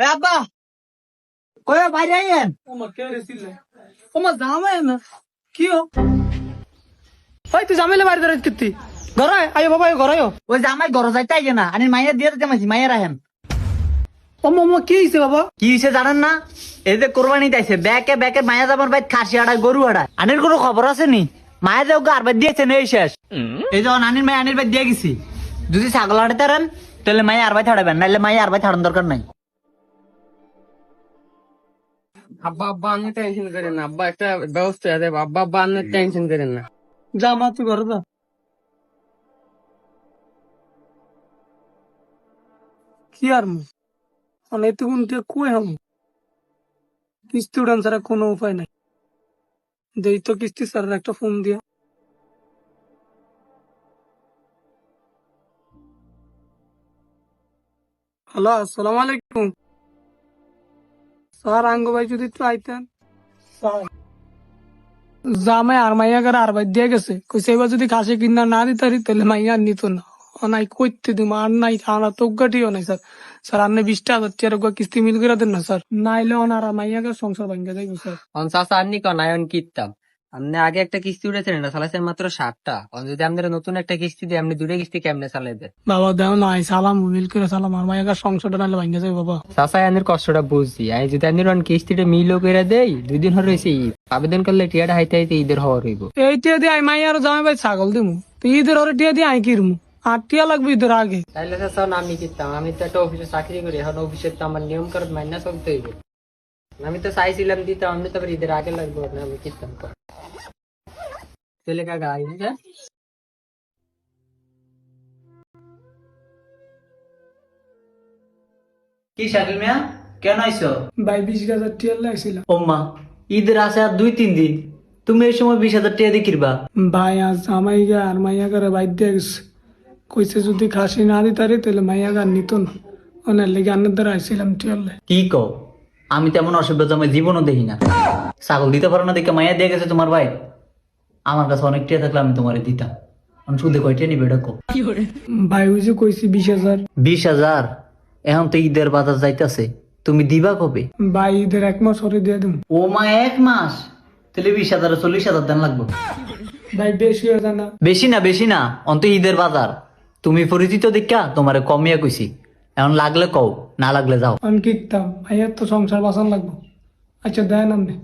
এ আব্বা কই বাইরে আইয়েন কে রেছিল জামাই না কি তুই জামাইলে বাড়ি ধরে কিতি ঘর আয় বাবা ঘর আয় ওই জামাই ঘর যাইতে আইগে না আনি মাইয়া দিয়ে দিতে মাইছি মাইয়া রাহেন কি হয়েছে বাবা কি হইছে জানেন না এই যে কোরবানি দিয়েছে ব্যাকে ব্যাকে মায়া যাবার বাইত খাসি আড়ায় গরু আড়ায় আনির কোনো খবর আছে নি মায়া যে ওকে আরবার দিয়েছে নেই শেষ এই যখন আনির মায়া আনির বাইত দিয়ে গেছি যদি ছাগল হাঁটাতে পারেন তাহলে মাইয়া আরবাই ছাড়াবেন নাহলে মাইয়া আরবাই ছাড়ানোর দরকার নাই। আব্বা আব্বা আপনি টেনশন করেন না আব্বা একটা ব্যবস্থা আছে আব্বা আব্বা আপনি টেনশন করেন না যা মা তুই ঘরে যা কি আর এতক্ষণ দিয়ে কই হাম কিস্তি উড়ান ছাড়া কোনো উপায় নাই দেই তো কিস্তি স্যারের একটা ফোন দিয়া। হ্যালো আসসালামু আলাইকুম স্যার আঙ্গ ভাই যদি একটু আইতেন স্যার জামাই আর মাইয়া করে আর বাইর দিয়ে গেছে কইছে এবার যদি খাসি কিনা না দিতারি তাহলে মাইয়া আর নিত না নাই কইতে দিম আর নাই আমরা তো গাটিও নাই স্যার স্যার আপনি 20,000 টাকা কিস্তি মিল করে দেন না স্যার নাইলে ওনার মাইয়াকে সংসার ভাঙ্গে যাইব স্যার চাচা আপনি কন আয়ন কিতাম আপনি আগে একটা কিস্তি উঠেছিলেন না চালাইছেন মাত্র 60টা যদি আপনারা নতুন একটা কিস্তি দিয়ে আপনি দুটো কিস্তি কেমনে চালাইবেন বাবা দেও নাই সালাম মিল করে সালাম আর মাইয়াকে সংসারটা নাইলে ভাঙ্গে যাই বাবা চাচা আনের কষ্টটা বুঝছি আমি যদি আপনার কিস্তিটা মিলও করে দেই 2 দিন হয়ে রয়েছে ঈদ আবেদন করলে টিয়াটা হাইতে হাইতে ঈদের হওয়ার হইব এই টিয়া দিয়ে আই মাইয়া আর জামাই ভাই ছাগল দিমু তো ঈদের ওরে টিয়া দিয়ে আই কিরমু 8 টিয়া লাগবে ঈদের আগে তাইলে চাচা আমি কিতাম আমি তো একটা অফিসে চাকরি করি এখন অফিসের তো আমার নিয়ম করে মাইনা চলতে হইব আমি তো চাইছিলাম দিতাম আমি তো ঈদের আগে লাগবে না আমি কিতাম চলে কাকা আই হ্যাঁ কি শাকিল মিয়া কেন আইছো? ভাই 20,000 টিয়া লাগছিল ওম্মা ঈদের আছে আর 2-3 দিন তুমি এই সময় 20,000 টাকা দিয়ে কিরবা? ভাই আজ জামাই গা আর মাইয়া করে বাইর দিয়ে গেছে কইছে যদি খাসি না দিতারি তাহলে মাইয়া গা নিত না ওনার লেগে আন্নার দ্বারা আইছিলাম টিয়ালে। কি কও? আমি তেমন অসভ্যতা আমি জীবনও দেখি না। ছাগল দিতে পারো না দেখে মাইয়া দিয়ে গেছে তোমার ভাই। আমার কাছে অনেক টিয়া থাকলে আমি তোমারে দিতাম। শুধু কয়টা নিবে এটা কো? ভাই ওই যে কইছি 20,000। 20,000? এখন তো ঈদের বাজার যাইতাছে, তুমি দিবা কবে? ভাই ঈদের 1 মাস পরে দিয়ে দেব। ও মা 1 মাস? তাহলে 20,000 40,000 দেন লাগবে। ভাই বেশি হয়ে যায় না? বেশি না অন্ত ঈদের বাজার। তুমি পরিচিত দেখা তোমারে কমিয়া কইছি, এখন লাগলে কও, না লাগলে যাও। আমি কিনতাম ভাইয়ার তো সংসার বাঁচান লাগবো। আচ্ছা দেন আপনি।